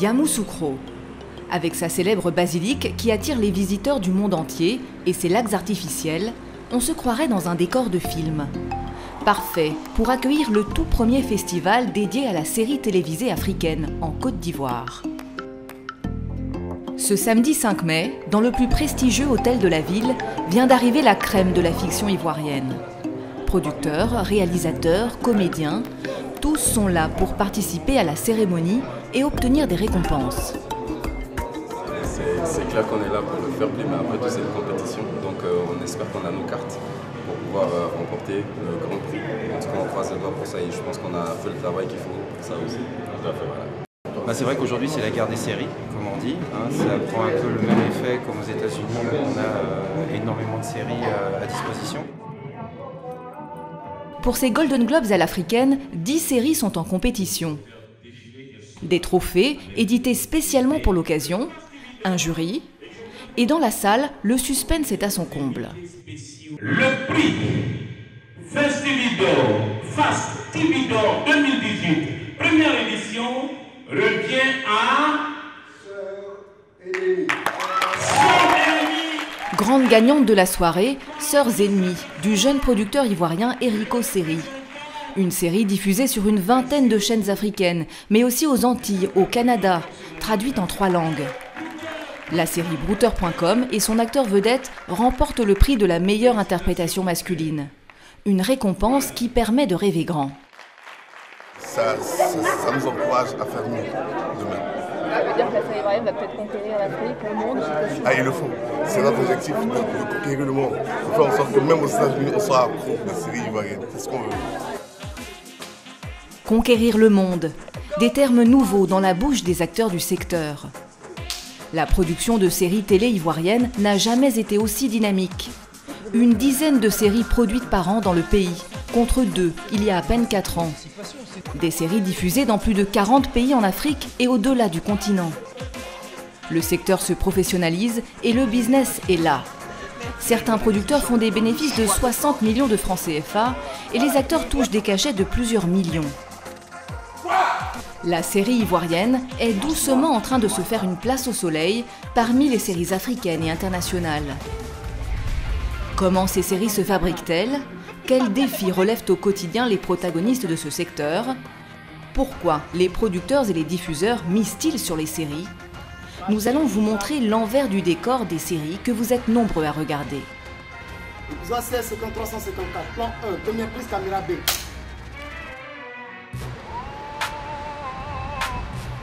Yamoussoukro. Avec sa célèbre basilique qui attire les visiteurs du monde entier et ses lacs artificiels, on se croirait dans un décor de film. Parfait pour accueillir le tout premier festival dédié à la série télévisée africaine en Côte d'Ivoire. Ce samedi 5 mai, dans le plus prestigieux hôtel de la ville, vient d'arriver la crème de la fiction ivoirienne. Producteurs, réalisateurs, comédiens, tous sont là pour participer à la cérémonie et obtenir des récompenses. C'est clair qu'on est là pour le faire, mais après tout c'est une compétition, donc on espère qu'on a nos cartes pour pouvoir remporter le grand prix. En tout cas on croise les doigts pour ça et je pense qu'on a fait le travail qu'il faut pour ça aussi. Tout à fait, voilà. C'est vrai qu'aujourd'hui c'est la guerre des séries, comme on dit. Ça prend un peu le même effet comme aux États-Unis où on a énormément de séries à disposition. Pour ces Golden Globes à l'africaine, 10 séries sont en compétition. Des trophées édités spécialement pour l'occasion, un jury, et dans la salle, le suspense est à son comble. Le prix Fast TV d'Or 2018, première édition, revient à Grande gagnante de la soirée, Sœurs ennemies, du jeune producteur ivoirien Erico Seri. Une série diffusée sur une vingtaine de chaînes africaines, mais aussi aux Antilles, au Canada, traduite en 3 langues. La série Brouter.com et son acteur vedette remportent le prix de la meilleure interprétation masculine. Une récompense qui permet de rêver grand. Ça nous encourage à faire mieux demain. Ça veut dire que la série ivoirienne va peut-être conquérir l'Afrique, le monde. Ah, ils le font. C'est notre objectif de conquérir le monde. De faire en sorte que même aux États-Unis, on soit accro de séries ivoiriennes. C'est ce qu'on veut. Conquérir le monde. Des termes nouveaux dans la bouche des acteurs du secteur. La production de séries télé ivoiriennes n'a jamais été aussi dynamique. Une dizaine de séries produites par an dans le pays, contre 2 il y a à peine 4 ans. Des séries diffusées dans plus de 40 pays en Afrique et au-delà du continent. Le secteur se professionnalise et le business est là. Certains producteurs font des bénéfices de 60 millions de francs CFA et les acteurs touchent des cachets de plusieurs millions. La série ivoirienne est doucement en train de se faire une place au soleil parmi les séries africaines et internationales. Comment ces séries se fabriquent-elles? Quels défis relèvent au quotidien les protagonistes de ce secteur? Pourquoi les producteurs et les diffuseurs misent-ils sur les séries? Nous allons vous montrer l'envers du décor des séries que vous êtes nombreux à regarder. Épisode 16, 354, plan 1, première prise, caméra B.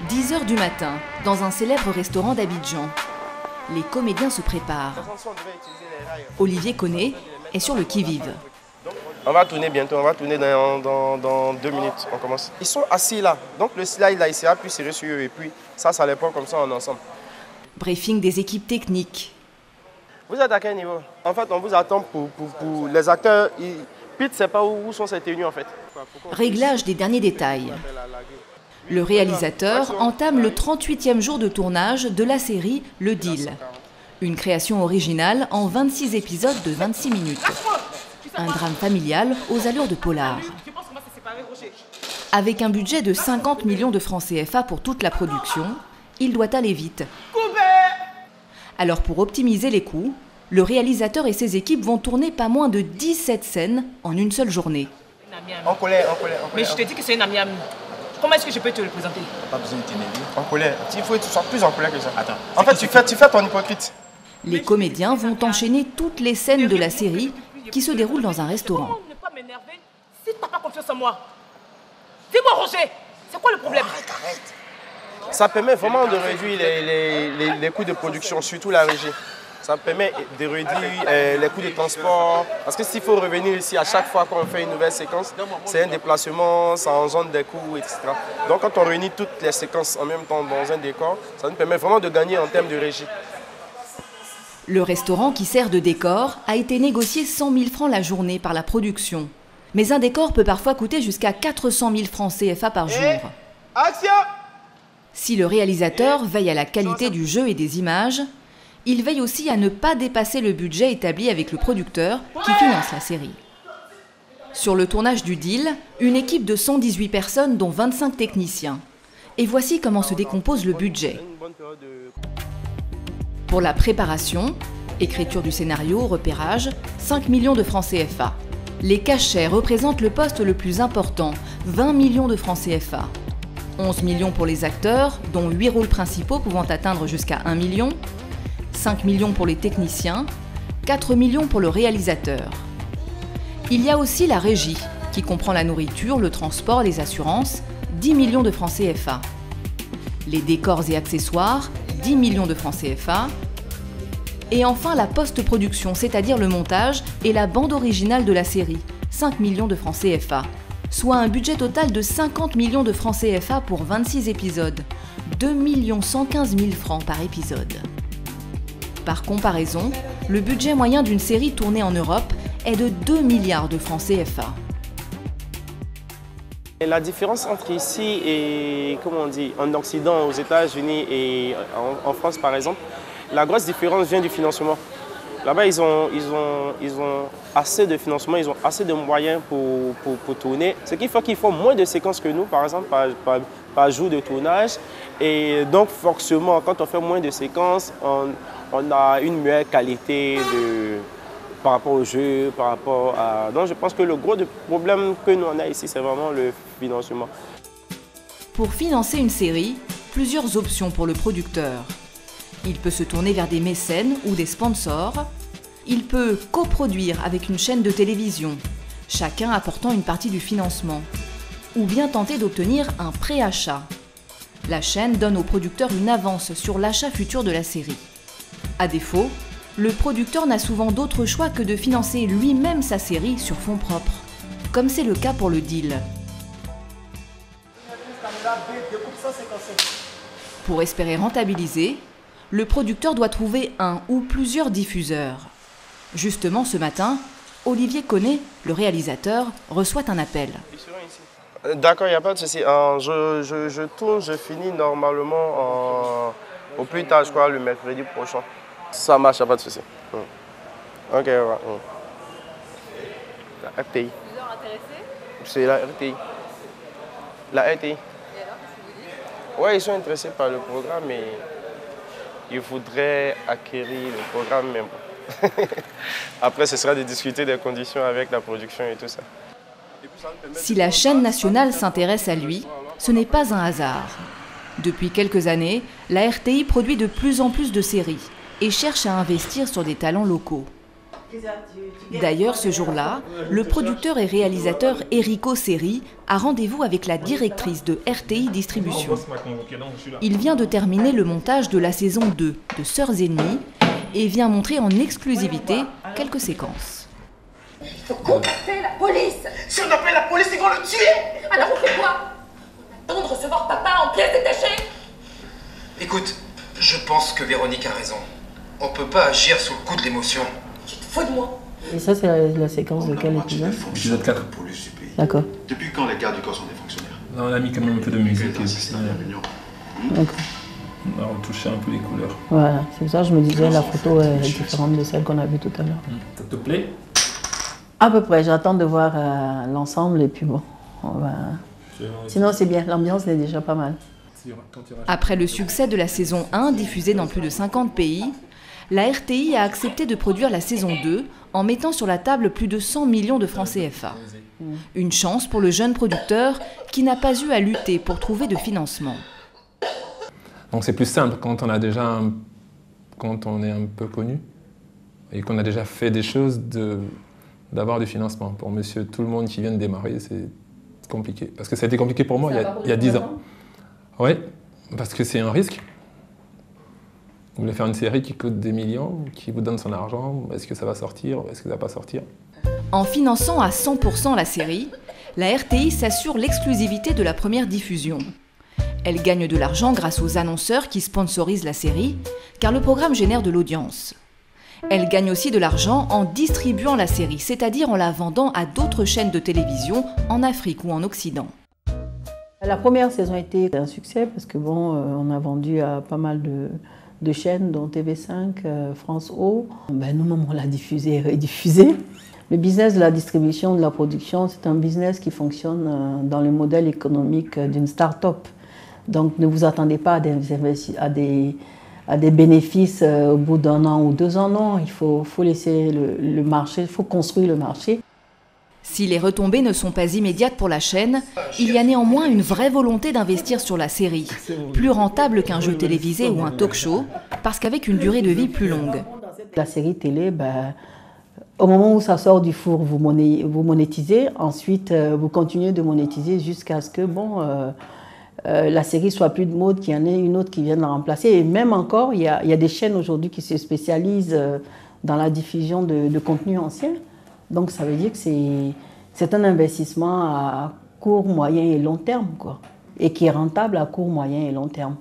10 h du matin, dans un célèbre restaurant d'Abidjan. Les comédiens se préparent. Olivier Koné est sur le qui-vive. On va tourner bientôt, on va tourner dans 2 minutes, on commence. Ils sont assis là, donc le slide là, il sera plus serré sur eux et puis ça les prend comme ça en ensemble. Briefing des équipes techniques. Vous êtes à quel niveau? En fait, on vous attend pour les acteurs. Pete ne sait pas où sont ces tenues en fait. Réglage des derniers détails. Le réalisateur entame le 38e jour de tournage de la série Le Deal. Une création originale en 26 épisodes de 26 minutes. Un drame familial aux allures de polar. Avec un budget de 50 millions de francs CFA pour toute la production, il doit aller vite. Alors pour optimiser les coûts, le réalisateur et ses équipes vont tourner pas moins de 17 scènes en une seule journée. En colère. Mais je te dis que c'est une amie. Comment est-ce que je peux te le présenter? Pas besoin de t'énerver. En colère. Il faut que tu sois plus en colère que ça. Attends. En fait, tu fais ton hypocrite. Les comédiens vont enchaîner toutes les scènes de la série qui se déroulent dans un restaurant. Ne pas m'énerver si tu n'as pas confiance en moi. Dis-moi, Roger, c'est quoi le problème? Arrête. Ça permet vraiment de réduire les coûts de production, surtout la régie. Ça permet de réduire les coûts de transport. Parce que s'il faut revenir ici à chaque fois qu'on fait une nouvelle séquence, c'est un déplacement, ça engendre des coûts, etc. Donc quand on réunit toutes les séquences en même temps dans un décor, ça nous permet vraiment de gagner en termes de régie. Le restaurant qui sert de décor a été négocié 100 000 francs la journée par la production. Mais un décor peut parfois coûter jusqu'à 400 000 francs CFA par jour. Action! Si le réalisateur veille à la qualité du jeu et des images, il veille aussi à ne pas dépasser le budget établi avec le producteur qui finance la série. Sur le tournage du Deal, une équipe de 118 personnes dont 25 techniciens. Et voici comment se décompose le budget. Pour la préparation, écriture du scénario, repérage, 5 millions de francs CFA. Les cachets représentent le poste le plus important, 20 millions de francs CFA. 11 millions pour les acteurs, dont 8 rôles principaux pouvant atteindre jusqu'à 1 million. 5 millions pour les techniciens, 4 millions pour le réalisateur. Il y a aussi la régie, qui comprend la nourriture, le transport, les assurances, 10 millions de francs CFA. Les décors et accessoires, 10 millions de francs CFA. Et enfin la post-production, c'est-à-dire le montage et la bande originale de la série, 5 millions de francs CFA. Soit un budget total de 50 millions de francs CFA pour 26 épisodes, 2 115 000 francs par épisode. Par comparaison, le budget moyen d'une série tournée en Europe est de 2 milliards de francs CFA. La différence entre ici et, comment on dit, en Occident, aux États-Unis et en France par exemple, la grosse différence vient du financement. Là-bas, ils ont assez de financement, ils ont assez de moyens pour tourner. Ce qui fait qu'ils font moins de séquences que nous, par exemple, par jour de tournage. Et donc, forcément, quand on fait moins de séquences, on a une meilleure qualité par rapport au jeu, par rapport à... Donc, je pense que le gros problème que nous on a ici, c'est vraiment le financement. Pour financer une série, plusieurs options pour le producteur. Il peut se tourner vers des mécènes ou des sponsors. Il peut coproduire avec une chaîne de télévision, chacun apportant une partie du financement. Ou bien tenter d'obtenir un préachat. La chaîne donne au producteur une avance sur l'achat futur de la série. À défaut, le producteur n'a souvent d'autre choix que de financer lui-même sa série sur fonds propres, comme c'est le cas pour le deal. Pour espérer rentabiliser, le producteur doit trouver un ou plusieurs diffuseurs. Justement, ce matin, Olivier Connet, le réalisateur, reçoit un appel. D'accord, il n'y a pas de souci. Je tourne, je finis normalement au plus tard, je crois, le mercredi prochain. Ça marche, il n'y a pas de souci. Ok, ouais. La RTI. Vous êtes intéressé? C'est la RTI. La RTI. Et alors, qu'est-ce qu'ils vous disent? Oui, ils sont intéressés par le programme, mais il faudrait acquérir le programme même. Après, ce sera de discuter des conditions avec la production et tout ça. Si la chaîne nationale s'intéresse à lui, ce n'est pas un hasard. Depuis quelques années, la RTI produit de plus en plus de séries et cherche à investir sur des talents locaux. D'ailleurs, ce jour-là, le producteur et réalisateur Enrico Seri a rendez-vous avec la directrice de RTI Distribution. Il vient de terminer le montage de la saison 2 de Sœurs ennemies et vient montrer en exclusivité quelques séquences. Il faut contacter la police. Si on appelle la police, ils vont le tuer. Alors on fait quoi? On attend de recevoir papa en pièces détachées? Écoute, je pense que Véronique a raison. On peut pas agir sous le coup de l'émotion. Tu te fous de moi? Et ça, c'est la séquence de quel épisode? Épisode 4. D'accord. Depuis quand les gardes du corps sont des fonctionnaires? Là, on a mis quand même un peu de musique. D'accord. On a retouché un peu les couleurs. Voilà, c'est ça, je me disais, la photo est différente de celle qu'on a vue tout à l'heure. Ça te plaît? À peu près, j'attends de voir l'ensemble et puis bon, on va... Sinon c'est bien, l'ambiance est déjà pas mal. Après le succès de la saison 1, diffusée dans plus de 50 pays, la RTI a accepté de produire la saison 2 en mettant sur la table plus de 100 millions de francs CFA. Une chance pour le jeune producteur qui n'a pas eu à lutter pour trouver de financement. Donc c'est plus simple quand on est un peu connu et qu'on a déjà fait des choses d'avoir du financement. Pour monsieur tout le monde qui vient de démarrer, c'est compliqué. Parce que ça a été compliqué pour moi il y a 10 ans. Oui, parce que c'est un risque. Vous voulez faire une série qui coûte des millions, qui vous donne son argent, est-ce que ça va sortir, est-ce que ça va pas sortir? En finançant à 100% la série, la RTI s'assure l'exclusivité de la première diffusion. Elle gagne de l'argent grâce aux annonceurs qui sponsorisent la série, car le programme génère de l'audience. Elle gagne aussi de l'argent en distribuant la série, c'est-à-dire en la vendant à d'autres chaînes de télévision en Afrique ou en Occident. La première saison a été un succès parce que bon, on a vendu à pas mal de chaînes, dont TV5, France O. Nous-mêmes, on l'a diffusé et rediffusé. Le business de la distribution, de la production, c'est un business qui fonctionne dans le modèle économique d'une start-up. Donc ne vous attendez pas à des bénéfices au bout d'1 an ou 2 ans, non. Il faut laisser le marché, il faut construire le marché. Si les retombées ne sont pas immédiates pour la chaîne, il y a néanmoins une vraie volonté d'investir sur la série, plus rentable qu'un jeu télévisé ou un talk-show, parce qu'avec une durée de vie plus longue. La série télé, au moment où ça sort du four, vous monétisez, ensuite vous continuez de monétiser jusqu'à ce que la série soit plus de mode, qu'il y en ait une autre qui vienne la remplacer. Et même encore, il y a des chaînes aujourd'hui qui se spécialisent dans la diffusion de contenus anciens. Donc ça veut dire que c'est un investissement à court, moyen et long terme, quoi, et qui est rentable à court, moyen et long terme.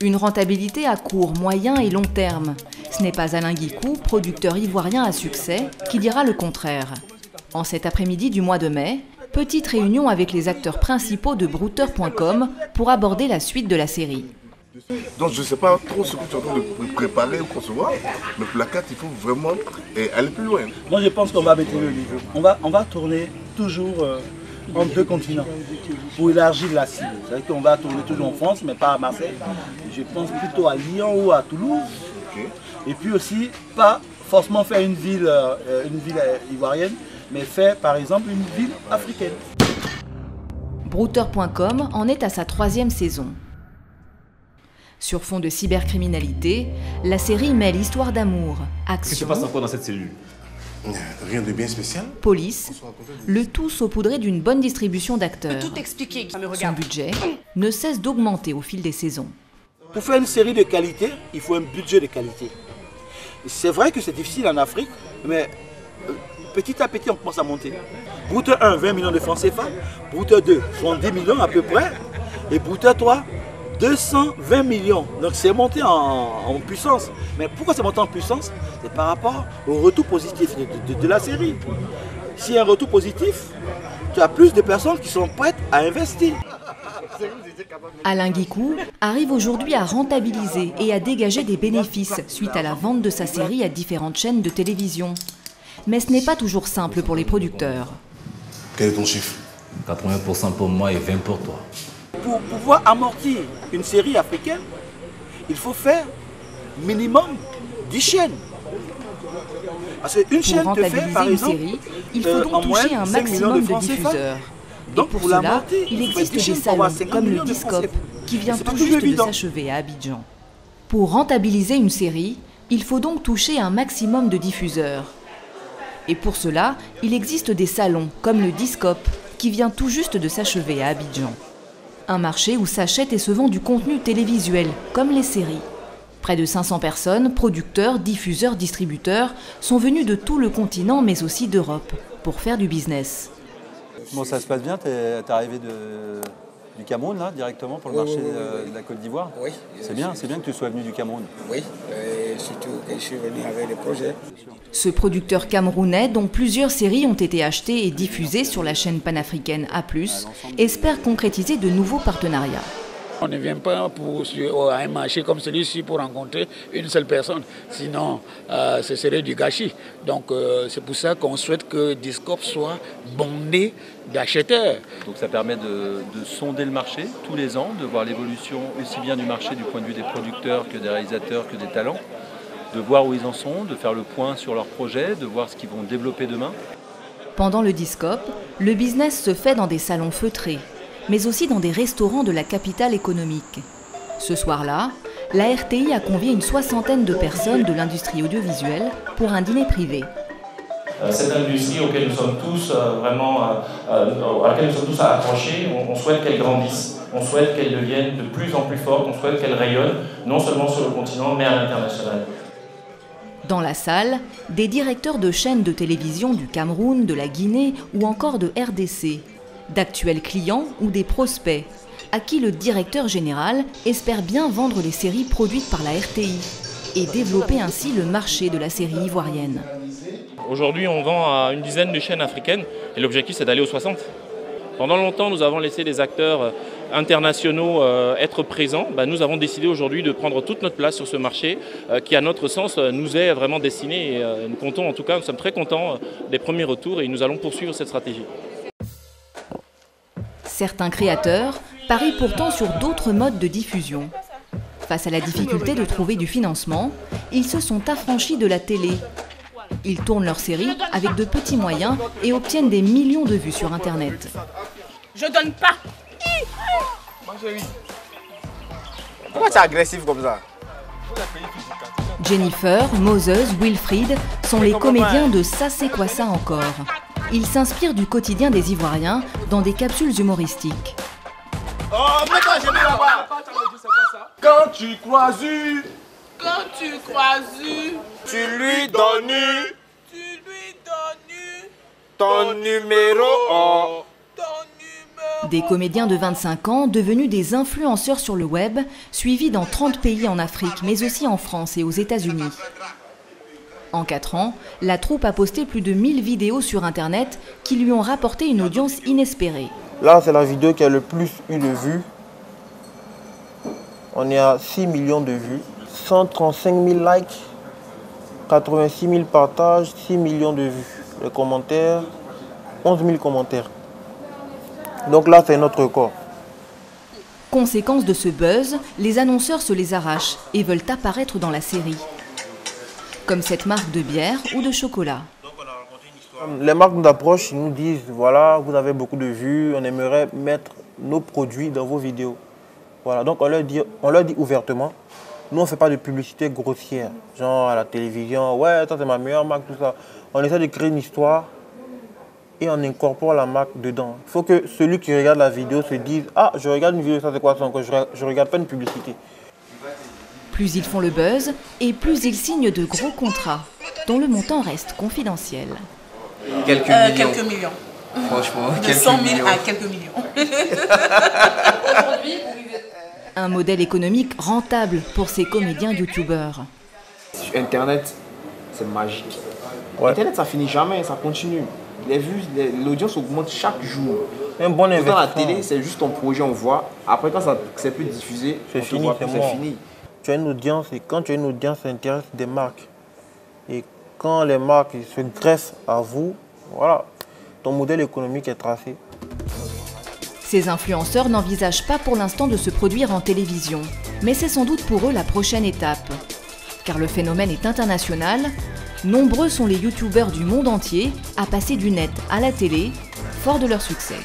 Une rentabilité à court, moyen et long terme. Ce n'est pas Alain Guicou, producteur ivoirien à succès, qui dira le contraire. En cet après-midi du mois de mai, petite réunion avec les acteurs principaux de Brouter.com pour aborder la suite de la série. Donc je ne sais pas trop ce que tu es en train de préparer ou concevoir, mais pour la 4, il faut vraiment aller plus loin. Moi je pense qu'on va baisser le niveau. On va tourner toujours en 2 continents pour élargir la cible. C'est-à-dire qu'on va tourner toujours en France, mais pas à Marseille. Je pense plutôt à Lyon ou à Toulouse. Okay. Et puis aussi, pas forcément faire une ville ivoirienne, mais faire par exemple une ville africaine. Brouter.com en est à sa 3e saison. Sur fond de cybercriminalité, la série mêle histoire d'amour, action... Qu'est-ce qui se passe encore dans cette cellule? Rien de bien spécial. Police, le tout saupoudré d'une bonne distribution d'acteurs. Tout expliquer. Son budget ne cesse d'augmenter au fil des saisons. Pour faire une série de qualité, il faut un budget de qualité. C'est vrai que c'est difficile en Afrique, mais petit à petit on commence à monter. Brouter 1, 20 millions de francs CFA, Brouter 2, 70 millions à peu près, et Brouter 3, 220 millions. Donc c'est monté en puissance. Mais pourquoi c'est monté en puissance? C'est par rapport au retour positif de la série. S'il y a un retour positif, tu as plus de personnes qui sont prêtes à investir. Alain Guicou arrive aujourd'hui à rentabiliser et à dégager des bénéfices suite à la vente de sa série à différentes chaînes de télévision. Mais ce n'est pas toujours simple pour les producteurs. Quel est ton chiffre? 80% pour moi et 20% pour toi. Pour pouvoir amortir une série africaine, il faut faire minimum 10 chaînes. Parce qu'une chaîne te fait, par exemple, série, il faut donc toucher un maximum de diffuseurs. Donc pour cela, il existe des salons comme le Discope, qui vient tout juste de s'achever à Abidjan. Pour rentabiliser une série, il faut donc toucher un maximum de diffuseurs. Et pour cela, il existe des salons comme le Discope, qui vient tout juste de s'achever à Abidjan. Un marché où s'achète et se vend du contenu télévisuel, comme les séries. Près de 500 personnes, producteurs, diffuseurs, distributeurs, sont venus de tout le continent, mais aussi d'Europe, pour faire du business. Bon, ça se passe bien, t'es arrivé du Cameroun, là, directement pour le marché de la Côte d'Ivoire? Oui. C'est bien que tu sois venu du Cameroun. Oui, surtout que je suis venu avec des projets. Ce producteur camerounais, dont plusieurs séries ont été achetées et diffusées sur la chaîne panafricaine A+, espère concrétiser de nouveaux partenariats. On ne vient pas à un marché comme celui-ci pour rencontrer une seule personne, sinon ce serait du gâchis. Donc c'est pour ça qu'on souhaite que Discope soit bondé d'acheteurs. Donc ça permet de sonder le marché tous les ans, de voir l'évolution aussi bien du marché du point de vue des producteurs que des réalisateurs, que des talents, de voir où ils en sont, de faire le point sur leurs projets, de voir ce qu'ils vont développer demain. Pendant le Discope, le business se fait dans des salons feutrés, mais aussi dans des restaurants de la capitale économique. Ce soir-là, la RTI a convié une 60aine de personnes de l'industrie audiovisuelle pour un dîner privé. Cette industrie auquel nous sommes tous à laquelle nous sommes tous accrochés, on souhaite qu'elle grandisse, on souhaite qu'elle devienne de plus en plus forte, on souhaite qu'elle rayonne, non seulement sur le continent, mais à l'international. Dans la salle, des directeurs de chaînes de télévision du Cameroun, de la Guinée ou encore de RDC, d'actuels clients ou des prospects, à qui le directeur général espère bien vendre les séries produites par la RTI et développer ainsi le marché de la série ivoirienne. Aujourd'hui, on vend à une dizaine de chaînes africaines et l'objectif, c'est d'aller aux 60. Pendant longtemps, nous avons laissé des acteurs internationaux être présents. Nous avons décidé aujourd'hui de prendre toute notre place sur ce marché qui, à notre sens, nous est vraiment destiné. Et nous comptons, en tout cas, nous sommes très contents des premiers retours et nous allons poursuivre cette stratégie. Certains créateurs parient pourtant sur d'autres modes de diffusion. Face à la difficulté de trouver du financement, ils se sont affranchis de la télé. Ils tournent leurs séries avec de petits moyens et obtiennent des millions de vues sur Internet. Je donne pas. Pourquoi tu es agressif comme ça? Jennifer, Moses, Wilfried sont les comédiens de Ça c'est quoi ça encore. Ils s'inspirent du quotidien des Ivoiriens dans des capsules humoristiques. Oh, mets-toi à genoux là-bas. Quand tu croises, tu lui donnes ton numéro. Des comédiens de 25 ans devenus des influenceurs sur le web, suivis dans 30 pays en Afrique, mais aussi en France et aux États-Unis. En 4 ans, la troupe a posté plus de 1000 vidéos sur Internet qui lui ont rapporté une audience inespérée. Là, c'est la vidéo qui a le plus eu de vues. On est à 6 millions de vues, 135 000 likes, 86 000 partages, 6 millions de vues. Les commentaires, 11 000 commentaires. Donc là, c'est notre record. Conséquence de ce buzz, les annonceurs se les arrachent et veulent apparaître dans la série. Comme cette marque de bière ou de chocolat. Les marques nous approchent, ils nous disent, voilà, vous avez beaucoup de vues, on aimerait mettre nos produits dans vos vidéos. Voilà, donc on leur dit ouvertement, nous on ne fait pas de publicité grossière, genre à la télévision, ouais, ça c'est ma meilleure marque, tout ça. On essaie de créer une histoire et on incorpore la marque dedans. Il faut que celui qui regarde la vidéo se dise, ah, je regarde une vidéo, ça c'est quoi ça encore, je ne regarde pas une publicité. Plus ils font le buzz, et plus ils signent de gros contrats, dont le montant reste confidentiel. Quelques millions. Quelques millions. Franchement, de 100 000 à quelques millions. Un modèle économique rentable pour ces comédiens youtubeurs. Sur Internet, c'est magique. Ouais. Internet, ça finit jamais, ça continue. Les vues, l'audience augmente chaque jour. Un bon investissement. Dans la télé, c'est juste ton projet, on voit. Après, quand c'est plus diffusé, c'est fini, c'est fini. Tu as une audience et quand tu as une audience, ça intéresse des marques. Et quand les marques se greffent à vous, voilà, ton modèle économique est tracé. Ces influenceurs n'envisagent pas pour l'instant de se produire en télévision. Mais c'est sans doute pour eux la prochaine étape. Car le phénomène est international. Nombreux sont les youtubeurs du monde entier à passer du net à la télé, forts de leur succès.